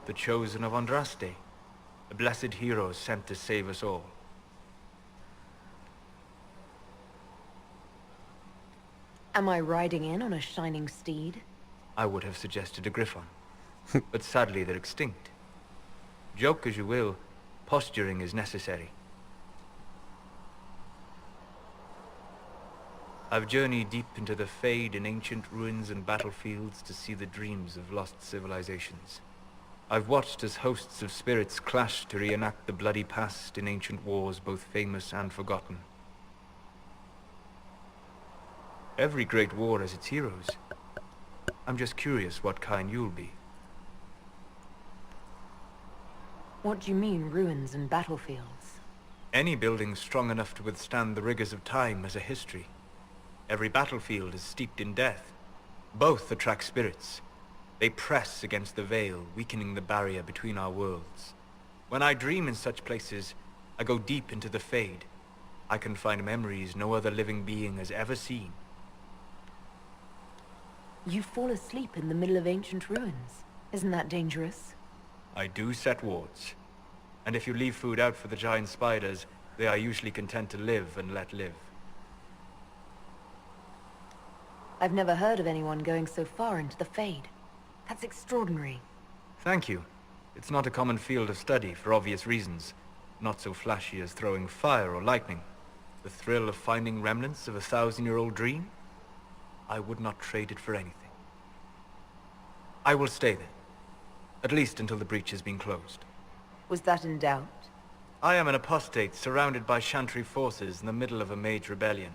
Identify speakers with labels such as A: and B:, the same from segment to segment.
A: The chosen of Andraste. A blessed hero sent to save us all.
B: Am I riding in on a shining steed?
A: I would have suggested a griffon. But sadly they're extinct. Joke as you will, posturing is necessary. I've journeyed deep into the Fade in ancient ruins and battlefields to see the dreams of lost civilizations. I've watched as hosts of spirits clash to reenact the bloody past in ancient wars both famous and forgotten. Every great war has its heroes. I'm just curious what kind you'll be.
B: What do you mean, ruins and battlefields?
A: Any building strong enough to withstand the rigors of time has a history. Every battlefield is steeped in death. Both attract spirits. They press against the veil, weakening the barrier between our worlds. When I dream in such places, I go deep into the Fade. I can find memories no other living being has ever seen.
B: You fall asleep in the middle of ancient ruins. Isn't that dangerous?
A: I do set wards. And if you leave food out for the giant spiders, they are usually content to live and let live.
B: I've never heard of anyone going so far into the Fade. That's extraordinary.
A: Thank you. It's not a common field of study for obvious reasons. Not so flashy as throwing fire or lightning. The thrill of finding remnants of a 1,000-year-old dream? I would not trade it for anything. I will stay there. At least until the breach has been closed.
B: Was that in doubt?
A: I am an apostate surrounded by Chantry forces in the middle of a mage rebellion.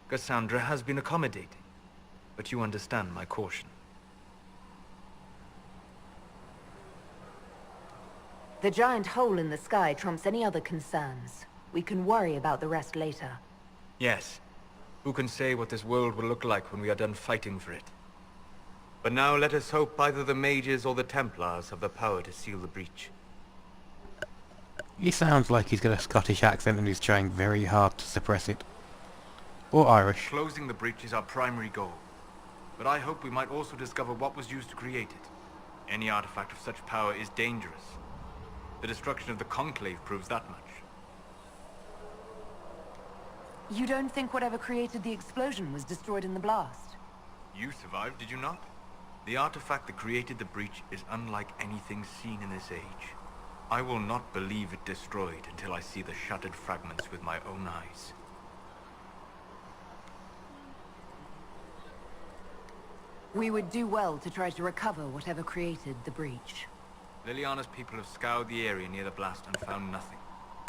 A: Cassandra has been accommodating, but you understand my caution.
B: The giant hole in the sky trumps any other concerns. We can worry about the rest later.
A: Yes. Who can say what this world will look like when we are done fighting for it? But now let us hope either the mages or the Templars have the power to seal the breach.
C: He sounds like he's got a Scottish accent and he's trying very hard to suppress it. Or Irish.
A: Closing the breach is our primary goal. But I hope we might also discover what was used to create it. Any artifact of such power is dangerous. The destruction of the Conclave proves that much.
B: You don't think whatever created the explosion was destroyed in the blast?
A: You survived, did you not? The artifact that created the breach is unlike anything seen in this age. I will not believe it destroyed until I see the shattered fragments with my own eyes.
B: We would do well to try to recover whatever created the breach.
A: Liliana's people have scoured the area near the blast and found nothing.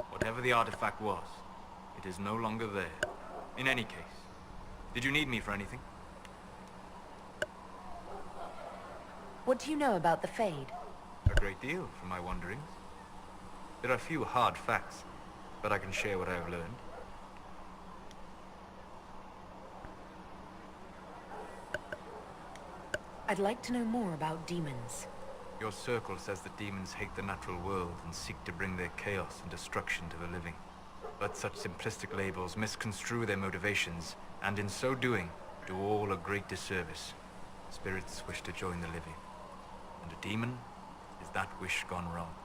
A: Whatever the artifact was, it is no longer there. In any case, did you need me for anything?
B: What do you know about the Fade?
A: A great deal from my wanderings. There are few hard facts, but I can share what I have learned.
B: I'd like to know more about demons.
A: Your circle says that demons hate the natural world and seek to bring their chaos and destruction to the living. But such simplistic labels misconstrue their motivations, and in so doing, do all a great disservice. Spirits wish to join the living, and a demon is that wish gone wrong.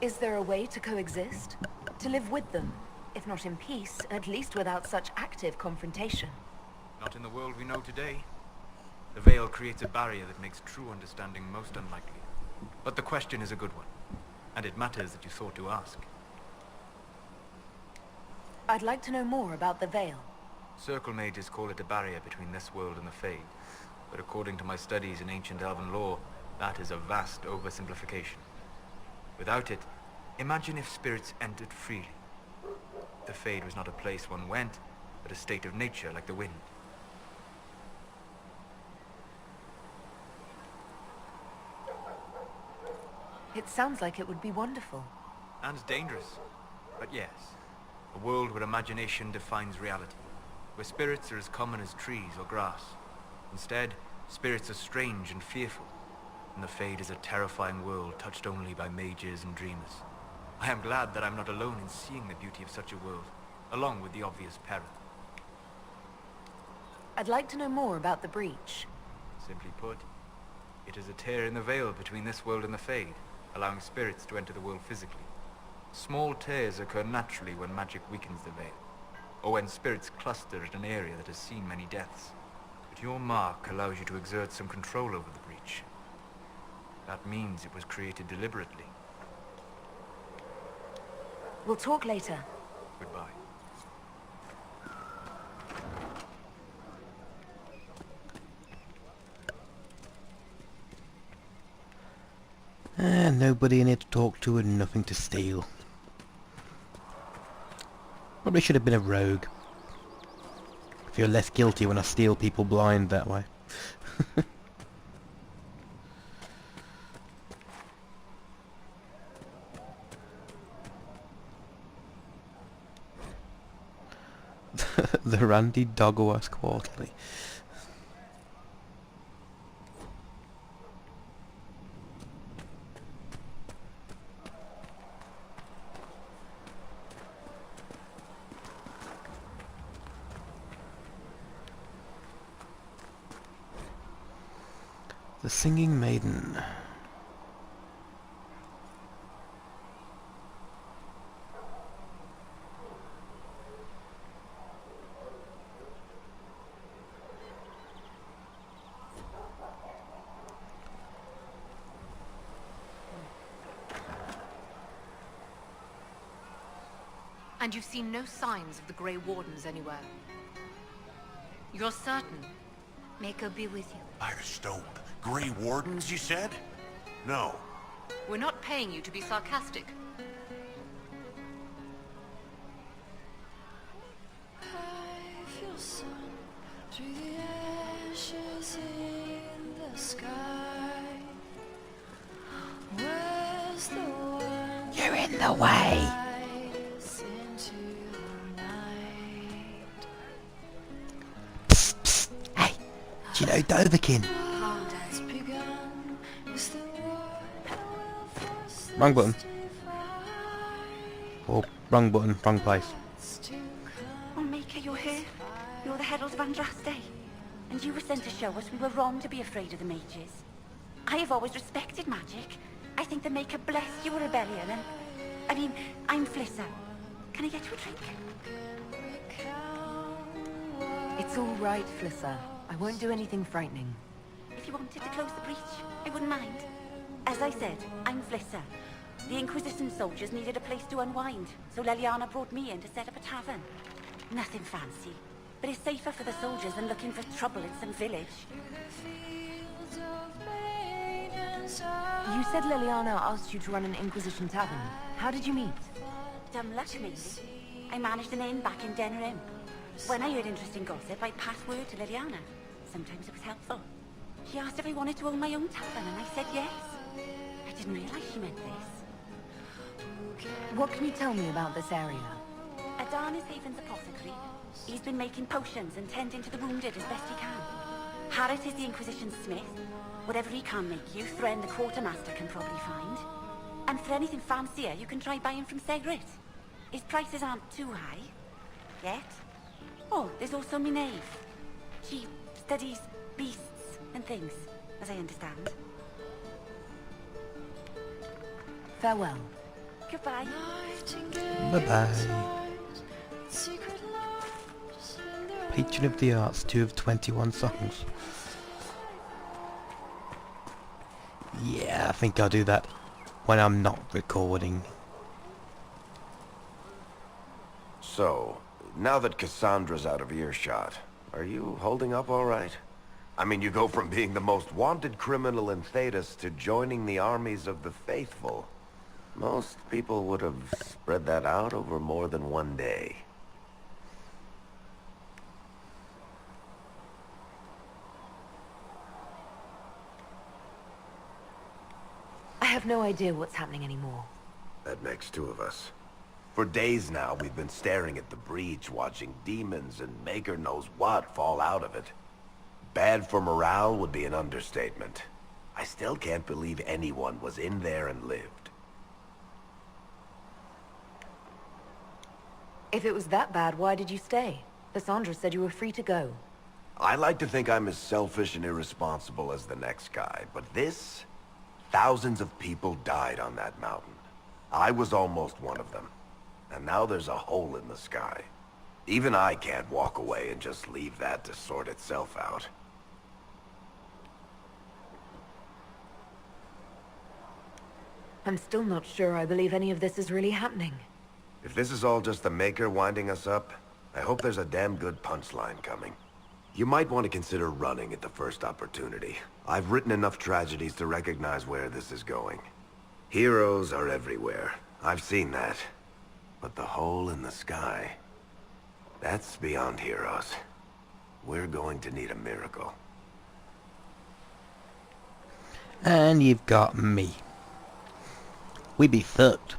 B: Is there a way to coexist? To live with them? If not in peace, at least without such active confrontation.
A: Not in the world we know today. The veil creates a barrier that makes true understanding most unlikely. But the question is a good one, and it matters that you thought to ask.
B: I'd like to know more about the veil.
A: Circle mages call it a barrier between this world and the Fade. But according to my studies in ancient elven lore, that is a vast oversimplification. Without it, imagine if spirits entered freely. The Fade was not a place one went, but a state of nature like the wind.
B: It sounds like it would be wonderful.
A: And dangerous. But yes, a world where imagination defines reality. Where spirits are as common as trees or grass. Instead, spirits are strange and fearful. And the Fade is a terrifying world touched only by mages and dreamers. I am glad that I'm not alone in seeing the beauty of such a world, along with the obvious peril.
B: I'd like to know more about the breach.
A: Simply put, it is a tear in the veil between this world and the Fade, allowing spirits to enter the world physically. Small tears occur naturally when magic weakens the veil, or when spirits cluster at an area that has seen many deaths. But your mark allows you to exert some control over the breach. That means it was created deliberately.
B: We'll talk later.
A: Goodbye.
C: Nobody in here to talk to and nothing to steal. Probably should have been a rogue. I feel less guilty when I steal people blind that way. The Randy Dogworth Quarterly. The Singing Maiden.
D: And you've seen no signs of the Grey Wardens anywhere? You're certain? May God be with you.
E: Firestone. Grey Wardens, you said? No.
D: We're not paying you to be sarcastic.
F: I feel sun through the ashes in the sky. Where's the one
C: You're in the way!
F: eyes into the night?
C: Psst, psst. Hey, do you know Dovahkiin?
F: Has begun. Is the war that will force
C: Wrong button.
F: us to fight?
C: Or wrong button, wrong place.
F: To
G: Oh, Maker, you're here. You're the Herald of Andraste. And you were sent to show us we were wrong to be afraid of the mages. I have always respected magic. I think the Maker blessed your rebellion and... I mean, I'm Flissa. Can I get you a drink?
B: It's all right, Flissa. I won't do anything frightening.
G: If you wanted to close the breach, I wouldn't mind. As I said, I'm Flissa. The Inquisition soldiers needed a place to unwind, so Leliana brought me in to set up a tavern. Nothing fancy, but it's safer for the soldiers than looking for trouble in some village.
F: fields of maidens
B: You said Liliana asked you to run an Inquisition tavern. How did you meet?
G: Dumb luck, maybe. I managed an inn back in Denrim. When I heard interesting gossip, I passed word to Liliana. Sometimes it was helpful. She asked if I wanted to own my own tavern, and I said yes. I didn't realize she meant this.
B: What can you tell me about this area?
G: Adan is Haven's apothecary. He's been making potions and tending to the wounded as best he can. Harris is the Inquisition smith. Whatever he can make you, Thren the quartermaster can probably find. And for anything fancier, you can try buying from Segrit. His prices aren't too high. Yet. Oh, there's also Minave. She studies beasts and things, as I understand.
B: Farewell.
G: Goodbye.
C: Bye-bye.
F: secret loves in their
C: Patron of the Arts, 2 of 21 songs. Yeah, I think I'll do that when I'm not recording.
H: So, now that Cassandra's out of earshot, are you holding up all right? I mean, you go from being the most wanted criminal in Thedas to joining the armies of the faithful. Most people would have spread that out over more than one day.
B: I have no idea what's happening anymore.
H: That makes two of us. For days now, we've been staring at the breach, watching demons and Maker knows what fall out of it. Bad for morale would be an understatement. I still can't believe anyone was in there and lived.
B: If it was that bad, why did you stay? Cassandra said you were free to go.
H: I like to think I'm as selfish and irresponsible as the next guy, but this... Thousands of people died on that mountain. I was almost one of them. And now there's a hole in the sky. Even I can't walk away and just leave that to sort itself out.
B: I'm still not sure I believe any of this is really happening.
H: If this is all just the Maker winding us up, I hope there's a damn good punchline coming. You might want to consider running at the first opportunity. I've written enough tragedies to recognize where this is going. Heroes are everywhere. I've seen that. But the hole in the sky... that's beyond heroes. We're going to need a miracle.
C: And you've got me. We'd be fucked.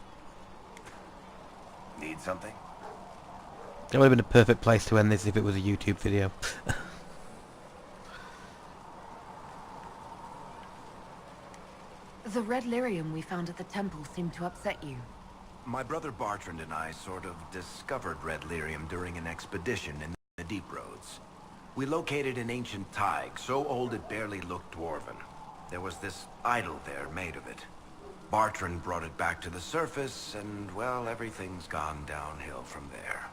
H: Need something?
C: That would have been a perfect place to end this if it was a YouTube video.
B: The red lyrium we found at the temple seemed to upset you.
H: My brother Bartrand and I sort of discovered red lyrium during an expedition in the deep roads. We located an ancient thaig, so old it barely looked dwarven. There was this idol there made of it. Bartrand brought it back to the surface, and, well, everything's gone downhill from there.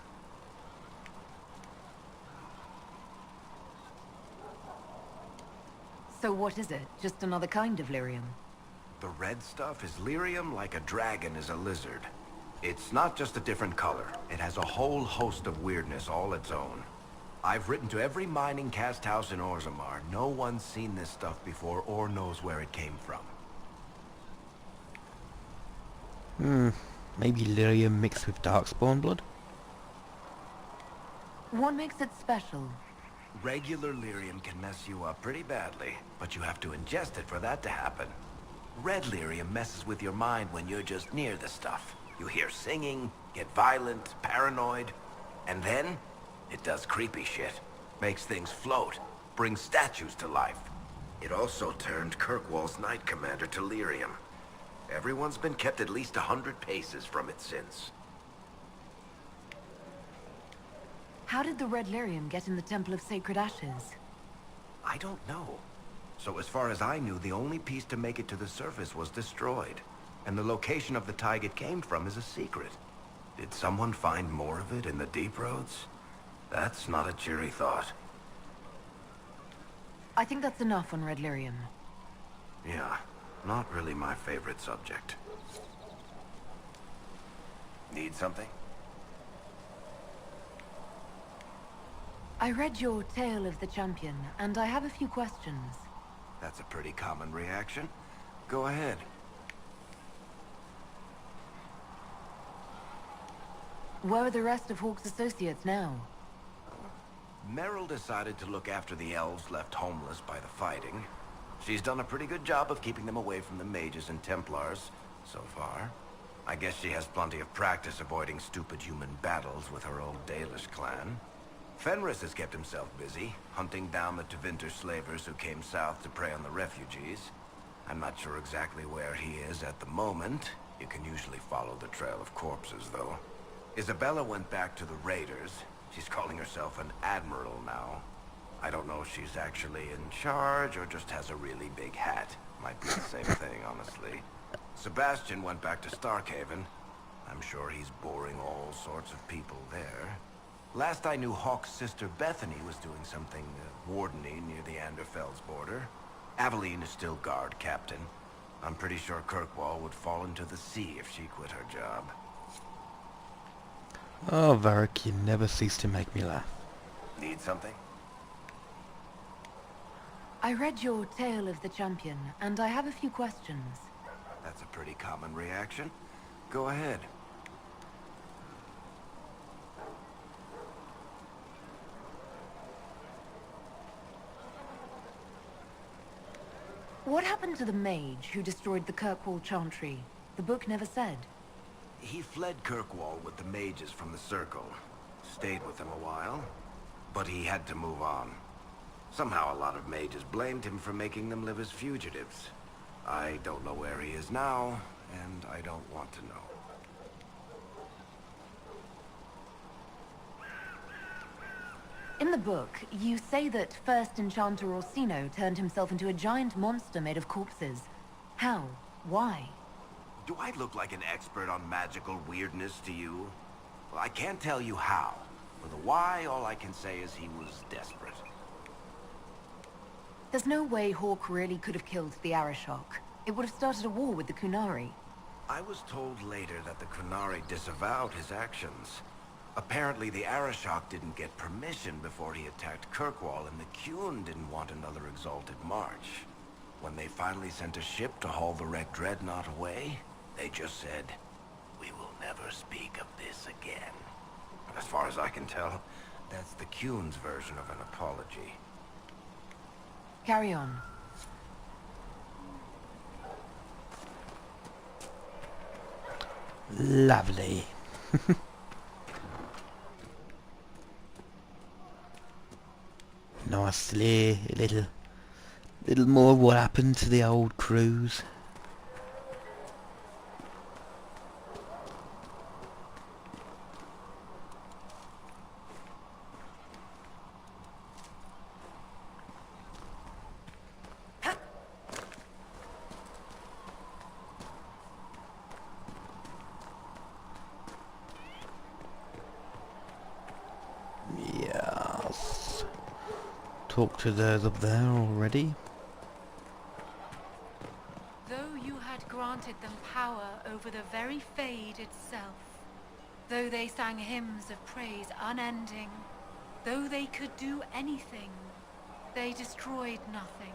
B: So what is it? Just another kind of lyrium?
H: The red stuff is lyrium like a dragon is a lizard. It's not just a different color. It has a whole host of weirdness all its own. I've written to every mining cast house in Orzammar. No one's seen this stuff before or knows where it came from.
C: Maybe lyrium mixed with darkspawn blood?
B: What makes it special?
H: Regular lyrium can mess you up pretty badly, but you have to ingest it for that to happen. Red lyrium messes with your mind when you're just near the stuff. You hear singing, get violent, paranoid, and then it does creepy shit. Makes things float, brings statues to life. It also turned Kirkwall's Knight Commander to lyrium. Everyone's been kept at least 100 paces from it since.
B: How did the red lyrium get in the Temple of Sacred Ashes?
H: I don't know. So as far as I knew, the only piece to make it to the surface was destroyed. And the location of the thaig it came from is a secret. Did someone find more of it in the deep roads? That's not a cheery thought.
B: I think that's enough on red lyrium.
H: Yeah, not really my favorite subject. Need something?
B: I read your Tale of the Champion, and I have a few questions.
H: That's a pretty common reaction. Go ahead.
B: Where are the rest of Hawke's associates now?
H: Meryl decided to look after the elves left homeless by the fighting. She's done a pretty good job of keeping them away from the mages and Templars, so far. I guess she has plenty of practice avoiding stupid human battles with her old Dalish clan. Fenris has kept himself busy, hunting down the Tevinter slavers who came south to prey on the refugees. I'm not sure exactly where he is at the moment. You can usually follow the trail of corpses, though. Isabella went back to the raiders. She's calling herself an admiral now. I don't know if she's actually in charge or just has a really big hat. Might be the same thing, honestly. Sebastian went back to Starkhaven. I'm sure he's boring all sorts of people there. Last I knew, Hawke's sister Bethany was doing something wardeny near the Anderfell's border. Aveline is still guard captain. I'm pretty sure Kirkwall would fall into the sea if she quit her job.
C: Oh, Varric, you never cease to make me laugh.
H: Need something?
B: I read your Tale of the Champion, and I have a few questions.
H: That's a pretty common reaction. Go ahead.
B: What happened to the mage who destroyed the Kirkwall Chantry? The book never said.
H: He fled Kirkwall with the mages from the Circle. Stayed with them a while, but he had to move on. Somehow a lot of mages blamed him for making them live as fugitives. I don't know where he is now, and I don't want to know.
B: In the book, you say that first Enchanter Orsino turned himself into a giant monster made of corpses. How? Why?
H: Do I look like an expert on magical weirdness to you? Well, I can't tell you how. For the why, all I can say is he was desperate.
B: There's no way Hawk really could have killed the Arashok. It would have started a war with the Kunari.
H: I was told later that the Kunari disavowed his actions. Apparently the Arashok didn't get permission before he attacked Kirkwall, and the Qun didn't want another exalted march. When they finally sent a ship to haul the Red Dreadnought away, they just said, "We will never speak of this again." As far as I can tell, that's the Qun's version of an apology.
B: Carry on.
C: Lovely. Nicely, a little more what happened to the old cruise. Yes. Talk to those up there already.
D: Though you had granted them power over the very Fade itself, though they sang hymns of praise unending, though they could do anything, they destroyed nothing,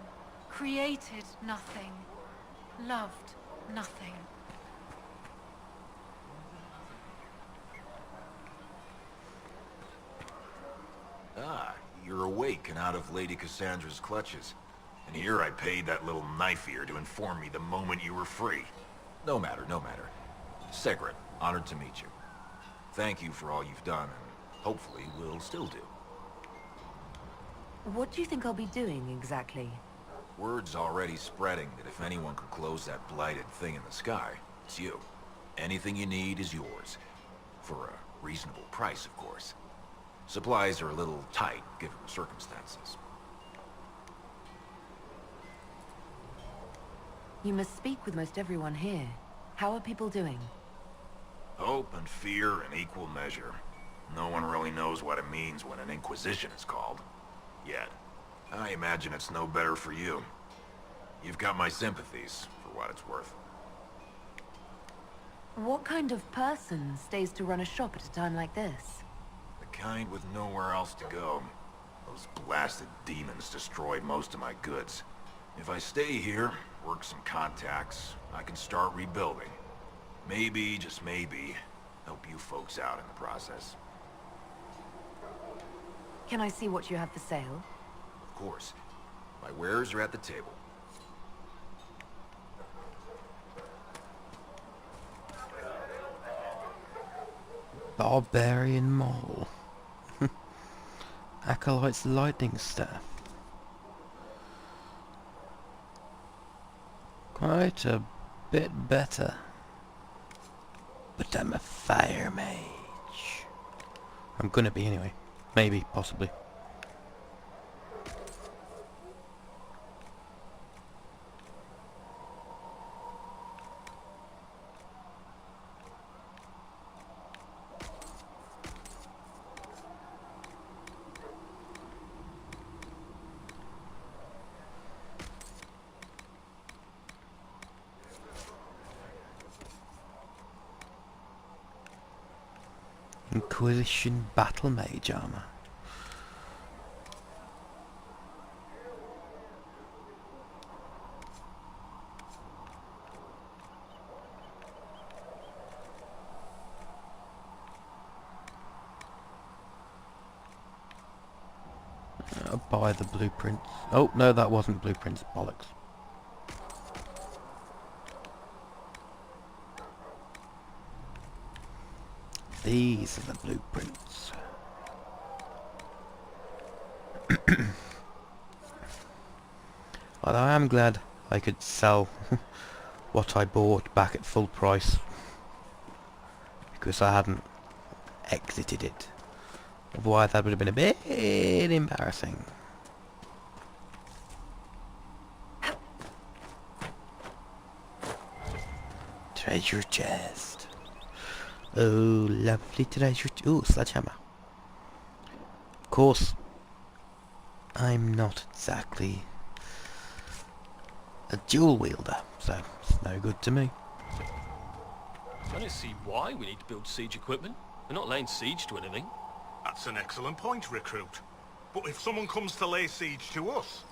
D: created nothing, loved nothing.
E: Ah, you're awake and out of Lady Cassandra's clutches. And here I paid that little knife-ear to inform me the moment you were free. No matter, no matter. Sigrid, honored to meet you. Thank you for all you've done, and hopefully will still do.
B: What do you think I'll be doing exactly?
E: Word's already spreading that if anyone could close that blighted thing in the sky, it's you. Anything you need is yours. For a reasonable price, of course. Supplies are a little tight, given the circumstances.
B: You must speak with most everyone here. How are people doing?
E: Hope and fear in equal measure. No one really knows what it means when an Inquisition is called. Yet. I imagine it's no better for you. You've got my sympathies, for what it's worth.
B: What kind of person stays to run a shop at a time like this?
E: The kind with nowhere else to go. Those blasted demons destroyed most of my goods. If I stay here, work some contacts, I can start rebuilding. Maybe, just maybe, help you folks out in the process.
B: Can I see what you have for sale?
E: Of course. My wares are at the table.
C: Barbarian Mole. Acolyte's lightning staff. Quite a bit better. But I'm a fire mage. I'm gonna be anyway. Maybe, possibly. Inquisition battle mage armor. I'll buy the blueprints. Oh no, that wasn't blueprints. Bollocks. These are the blueprints. Although I am glad I could sell what I bought back at full price, because I hadn't exited it Otherwise that would have been a bit embarrassing. Treasure chest. Oh, lovely treasure. Ooh, sledgehammer. Of course, I'm not exactly a dual wielder, so it's no good to me.
I: I don't see why we need to build siege equipment. We're not laying siege to anything.
J: That's an excellent point, Recruit. But if someone comes to lay siege to us,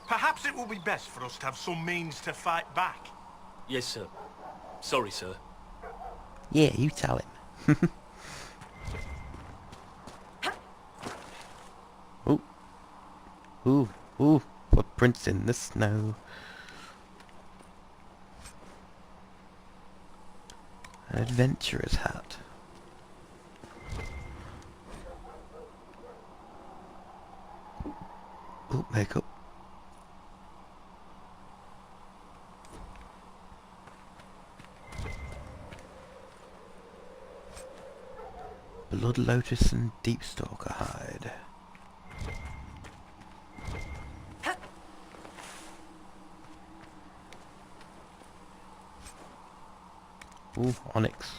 J: perhaps it will be best for us to have some means to fight back.
I: Yes, sir. Sorry, sir.
C: Yeah, you tell him. Ooh. Ooh, ooh, footprints in the snow. An adventurer's hat. Ooh, makeup. Blood Lotus and Deep Stalker hide. Ooh, onyx.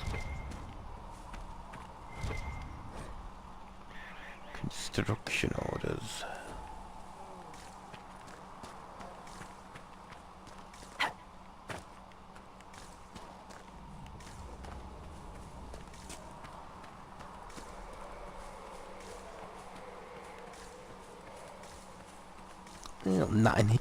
C: Construction orders. Not in here.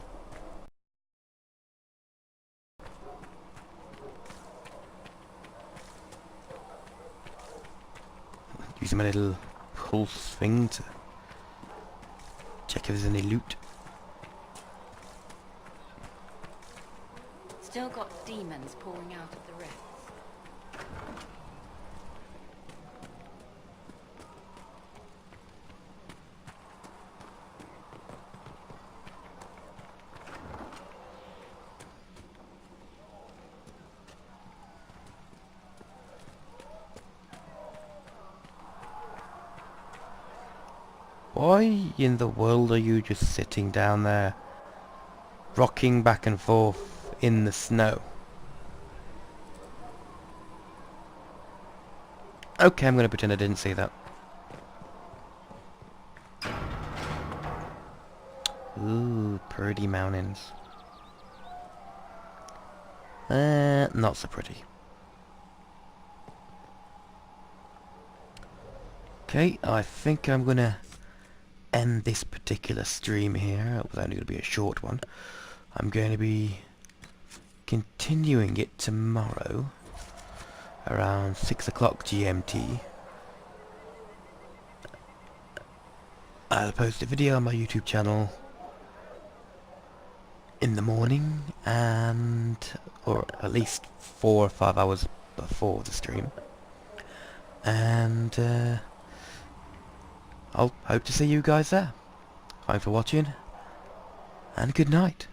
C: Using my little pulse thing to check if there's any loot.
G: Still got demons pouring out of the rifts.
C: Why in the world are you just sitting down there, rocking back and forth in the snow? Okay, I'm going to pretend I didn't see that. Ooh, pretty mountains. Not so pretty. Okay, I think I'm going to end this particular stream here. It was only going to be a short one. I'm going to be continuing it tomorrow around 6 o'clock GMT. I'll post a video on my YouTube channel in the morning, and or at least 4 or 5 hours before the stream, and I'll hope to see you guys there. Thanks for watching, and good night.